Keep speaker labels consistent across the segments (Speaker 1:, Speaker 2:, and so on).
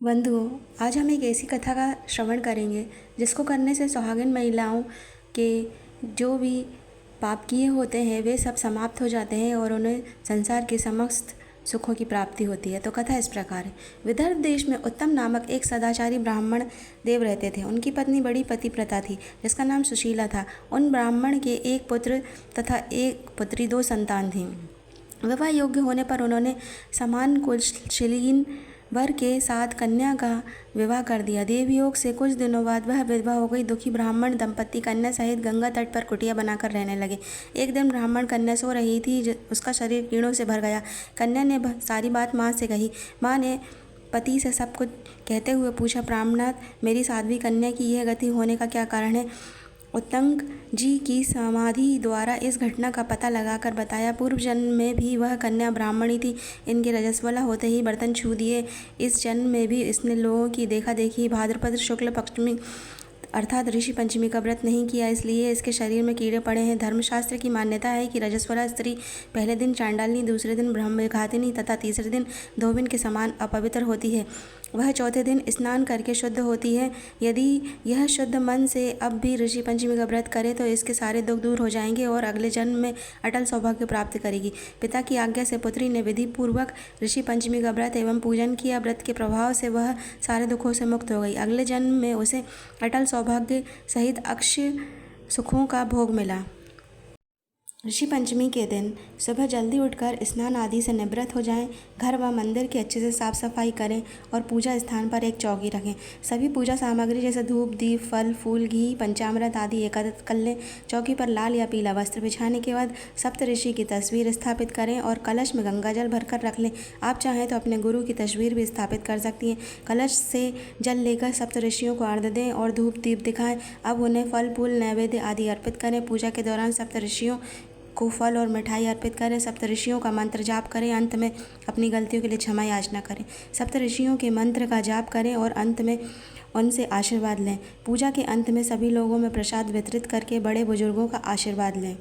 Speaker 1: बंधुओं, आज हम एक ऐसी कथा का श्रवण करेंगे जिसको करने से सुहागिन महिलाओं के जो भी पाप किए होते हैं वे सब समाप्त हो जाते हैं और उन्हें संसार के समस्त सुखों की प्राप्ति होती है। तो कथा इस प्रकार है। विदर्भ देश में उत्तम नामक एक सदाचारी ब्राह्मण देव रहते थे। उनकी पत्नी बड़ी पतिव्रता थी जिसका नाम सुशीला था। उन ब्राह्मण के एक पुत्र तथा एक पुत्री, 2 संतान थीं। विवाह योग्य होने पर उन्होंने समान कुलशीलीन वर के साथ कन्या का विवाह कर दिया। देवयोग से कुछ दिनों बाद वह विधवा हो गई। दुखी ब्राह्मण दंपत्ति कन्या सहित गंगा तट पर कुटिया बनाकर रहने लगे। एक दिन ब्राह्मण कन्या सो रही थी, उसका शरीर कीड़ों से भर गया। कन्या ने सारी बात माँ से कही। माँ ने पति से सब कुछ कहते हुए पूछा, ब्राह्मणात, मेरी साध्वी कन्या की यह गति होने का क्या कारण है? उत्तंग जी की समाधि द्वारा इस घटना का पता लगाकर बताया। पूर्व जन्म में भी वह कन्या ब्राह्मणी थी। इनके रजस्वला होते ही बर्तन छू दिए। इस जन्म में भी इसने लोगों की देखा देखी भाद्रपद शुक्ल पक्ष में अर्थात ऋषि पंचमी का व्रत नहीं किया, इसलिए इसके शरीर में कीड़े पड़े हैं। धर्मशास्त्र की मान्यता है कि रजस्वला स्त्री पहले दिन चांडालनी, दूसरे दिन ब्रह्मघातिनी तथा तीसरे दिन धोबिन के समान अपवित्र होती है। वह चौथे दिन स्नान करके शुद्ध होती है। यदि यह शुद्ध मन से अब भी ऋषि पंचमी का व्रत करे तो इसके सारे दुख दूर हो जाएंगे और अगले जन्म में अटल सौभाग्य प्राप्त करेगी। पिता की आज्ञा से पुत्री ने विधि पूर्वक ऋषि पंचमी का व्रत एवं पूजन किया। व्रत के प्रभाव से वह सारे दुखों से मुक्त हो गई। अगले जन्म में उसे अटल सौभाग्य सहित अक्षय सुखों का भोग मिला। ऋषि पंचमी के दिन सुबह जल्दी उठकर स्नान आदि से निवृत्त हो जाएं, घर व मंदिर की अच्छे से साफ सफाई करें और पूजा स्थान पर एक चौकी रखें। सभी पूजा सामग्री जैसे धूप, दीप, फल, फूल, घी, पंचामृत आदि एकत्रित कर लें। चौकी पर लाल या पीला वस्त्र बिछाने के बाद सप्त ऋषि की तस्वीर स्थापित करें और कलश में गंगा जल भरकर रख लें। आप चाहें तो अपने गुरु की तस्वीर भी स्थापित कर सकती हैं। कलश से जल लेकर सप्त ऋषियों को अर्घ्य दें और धूप दीप दिखाएं। अब उन्हें फल फूल नैवेद्य आदि अर्पित करें। पूजा के दौरान सप्त ऋषियों को फल और मिठाई अर्पित करें। सप्तऋषियों का मंत्र जाप करें। अंत में अपनी गलतियों के लिए क्षमा याचना करें। सप्तऋषियों के मंत्र का जाप करें और अंत में उनसे आशीर्वाद लें। पूजा के अंत में सभी लोगों में प्रसाद वितरित करके बड़े बुजुर्गों का आशीर्वाद लें।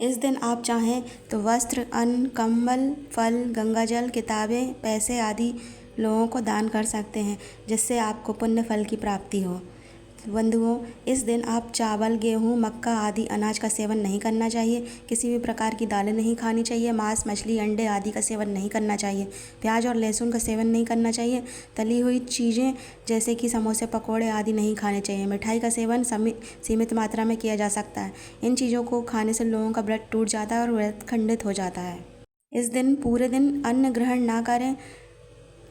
Speaker 1: इस दिन आप चाहें तो वस्त्र, अन्न, कंबल, फल, गंगाजल, किताबें, पैसे आदि लोगों को दान कर सकते हैं, जिससे आपको पुण्य फल की प्राप्ति हो। बंधुओं, इस दिन आप चावल, गेहूँ, मक्का आदि अनाज का सेवन नहीं करना चाहिए। किसी भी प्रकार की दालें नहीं खानी चाहिए। मांस, मछली, अंडे आदि का सेवन नहीं करना चाहिए। प्याज और लहसुन का सेवन नहीं करना चाहिए। तली हुई चीज़ें जैसे कि समोसे, पकौड़े आदि नहीं खाने चाहिए। मिठाई का सेवन सीमित मात्रा में किया जा सकता है। इन चीज़ों को खाने से लोगों का व्रत टूट जाता है और व्रत खंडित हो जाता है। इस दिन पूरे दिन अन्न ग्रहण ना करें,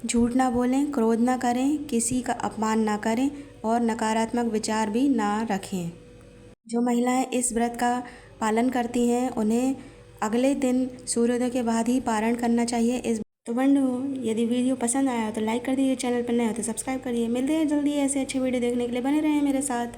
Speaker 1: झूठ ना बोलें, क्रोध ना करें, किसी का अपमान ना करें और नकारात्मक विचार भी ना रखें। जो महिलाएं इस व्रत का पालन करती हैं उन्हें अगले दिन सूर्योदय के बाद ही पारण करना चाहिए। तो बंधुओं, यदि वीडियो पसंद आया तो लाइक कर दीजिए, चैनल पर नए हो तो सब्सक्राइब करिए। मिलते हैं जल्दी ऐसे अच्छे वीडियो देखने के लिए, बने रहें मेरे साथ।